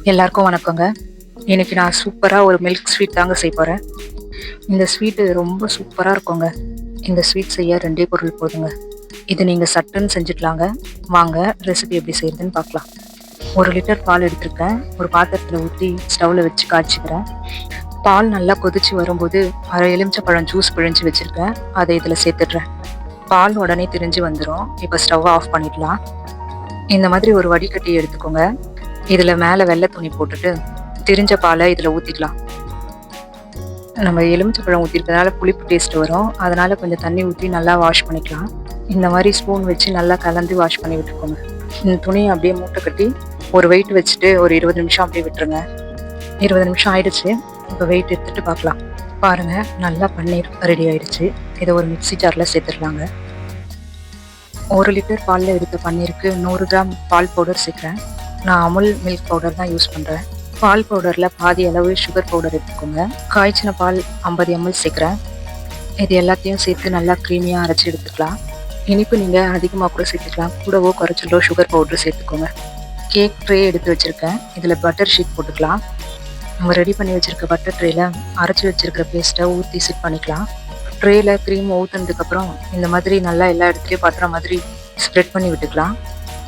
எல்லாருக்கும் வணக்கங்க. இன்னைக்கு நான் சூப்பராக ஒரு மில்க் ஸ்வீட் தாங்க செய்ய போகிறேன். இந்த ஸ்வீட்டு ரொம்ப சூப்பராக இருக்குங்க. இந்த ஸ்வீட் செய்ய ரெண்டே பொருள் போதுங்க. இது நீங்கள் சட்டுன்னு செஞ்சுக்கலாங்க. வாங்க ரெசிபி எப்படி செய்யறதுன்னு பார்க்கலாம். 1 லிட்டர் பால் எடுத்திருக்கேன். ஒரு பாத்திரத்தில் ஊற்றி ஸ்டவ்வில் வச்சு காய்ச்சிக்கிறேன். பால் நல்லா கொதிச்சு வரும்போது அரை எலுமிச்சப்பழம் ஜூஸ் பிழிஞ்சு வச்சுருக்கேன். அதை இதில் சேர்த்துடுறேன். பால் உடனே திரிஞ்சு வந்துடும். இப்போ ஸ்டவ்வை ஆஃப் பண்ணிடலாம். இந்த மாதிரி ஒரு வடிகட்டி எடுத்துக்கோங்க. இதில் மேலே வெள்ளை துணி போட்டுட்டு திரிஞ்ச பாலை இதில் ஊற்றிக்கலாம். நம்ம எலுமிச்சப்பழம் ஊற்றிருக்கிறதுனால புளிப்பு டேஸ்ட் வரும். அதனால் கொஞ்சம் தண்ணி ஊற்றி நல்லா வாஷ் பண்ணிக்கலாம். இந்த மாதிரி ஸ்பூன் வச்சு நல்லா கலந்து வாஷ் பண்ணி விட்டுக்கோங்க. இந்த துணியை அப்படியே மூட்டை கட்டி ஒரு வெயிட் வச்சுட்டு ஒரு 20 நிமிஷம் அப்படியே விட்டுருங்க. 20 நிமிஷம் ஆயிடுச்சு. இப்போ வெயிட் எடுத்துகிட்டு பார்க்கலாம். பாருங்கள், நல்லா பன்னீர் ரெடி ஆயிடுச்சு. இதை ஒரு மிக்ஸி ஜாரில் சேர்த்துடலாங்க. 1 லிட்டர் பாலில் எடுத்த பன்னீருக்கு 100 கிராம் பால் பவுடர் சேர்க்குறேன். நான் அமுல் மில்க் பவுடர் தான் யூஸ் பண்ணுறேன். பால் பவுடரில் பாதி அளவு சுகர் பவுடர் எடுத்துக்கோங்க. காய்ச்சின பால் 50 ml சேர்க்குறேன். இது எல்லாத்தையும் சேர்த்து நல்லா க்ரீமியாக அரைச்சி எடுத்துக்கலாம். இனிப்பு நீங்கள் அதிகமாக கூட சேர்த்துக்கலாம். கூடவோ குறைச்சலோ சுகர் பவுடர் சேர்த்துக்கோங்க. கேக் ட்ரே எடுத்து வச்சுருக்கேன். இதில் பட்டர் ஷீட் போட்டுக்கலாம். நம்ம ரெடி பண்ணி வச்சுருக்க பட்டர் ட்ரேயில் அரைச்சி வச்சுருக்க பேஸ்ட்டை ஊற்றி செட் பண்ணிக்கலாம். ட்ரேயில் க்ரீம் ஊற்றுனதுக்கப்புறம் இந்த மாதிரி நல்லா எல்லா இடத்துலையும் பட்டுற மாதிரி ஸ்ப்ரெட் பண்ணி விட்டுக்கலாம்.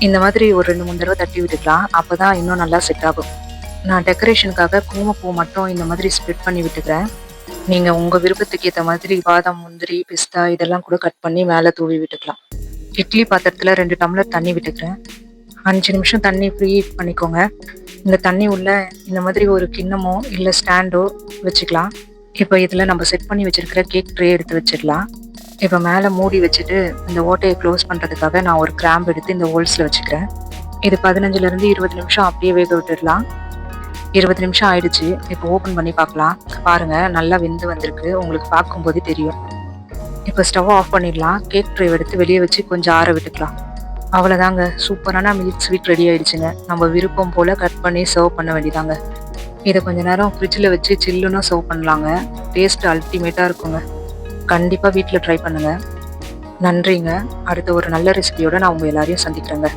இந்த மாதிரி ஒரு 2-3 தடவை தட்டி விட்டுக்கலாம். அப்போ தான் இன்னும் நல்லா செட் ஆகும். நான் டெக்கரேஷனுக்காக குங்குமப்பூ மட்டும் இந்த மாதிரி ஸ்ப்ரெட் பண்ணி விட்டுக்கிறேன். நீங்கள் உங்கள் விருப்பத்துக்கு ஏற்ற மாதிரி பாதாம், முந்திரி, பிஸ்தா இதெல்லாம் கூட கட் பண்ணி மேலே தூவி விட்டுக்கலாம். இட்லி பாத்திரத்தில் 2 டம்ளர் தண்ணி விட்டுக்கிறேன். 5 நிமிஷம் தண்ணி ப்ரீ ஹீட் பண்ணிக்கோங்க. இந்த தண்ணி உள்ள இந்த மாதிரி ஒரு கிண்ணமோ இல்லை ஸ்டாண்டோ வச்சுக்கலாம். இப்போ இதில் நம்ம செட் பண்ணி வச்சுருக்கிற கேக் ட்ரே எடுத்து வச்சிடலாம். இப்போ மேலே மூடி வச்சுட்டு இந்த ஓட்டையை க்ளோஸ் பண்ணுறதுக்காக நான் ஒரு கிராம்பு எடுத்து இந்த ஹோல்ஸில் வச்சுக்கிறேன். இது 15லேருந்து 20 நிமிஷம் அப்படியே வேக விட்டுடலாம். 20 நிமிஷம் ஆயிடுச்சு. இப்போ ஓப்பன் பண்ணி பார்க்கலாம். பாருங்கள், நல்லா வெந்து வந்திருக்கு. உங்களுக்கு பார்க்கும்போதே தெரியும். இப்போ ஸ்டவ் ஆஃப் பண்ணிடலாம். கேக் ட்ரே எடுத்து வெளியே வச்சு கொஞ்சம் ஆற விட்டுக்கலாம். அவ்வளோதாங்க, சூப்பரான மில்க் ஸ்வீட் ரெடி ஆயிடுச்சுங்க. நம்ம விருப்பம் போல் கட் பண்ணி சர்வ் பண்ண வேண்டியதாங்க. இதை கொஞ்சம் நேரம் ஃப்ரிட்ஜில் வச்சு சில்லுன்னு சர்வ் பண்ணலாங்க. டேஸ்ட் அல்டிமேட்டாக இருக்குங்க. கண்டிப்பாக வீட்டில் ட்ரை பண்ணுங்கள். நன்றிங்க. அடுத்த ஒரு நல்ல ரெசிபியோடு நான் உங்கள் எல்லாரையும் சந்திக்கிறேங்க.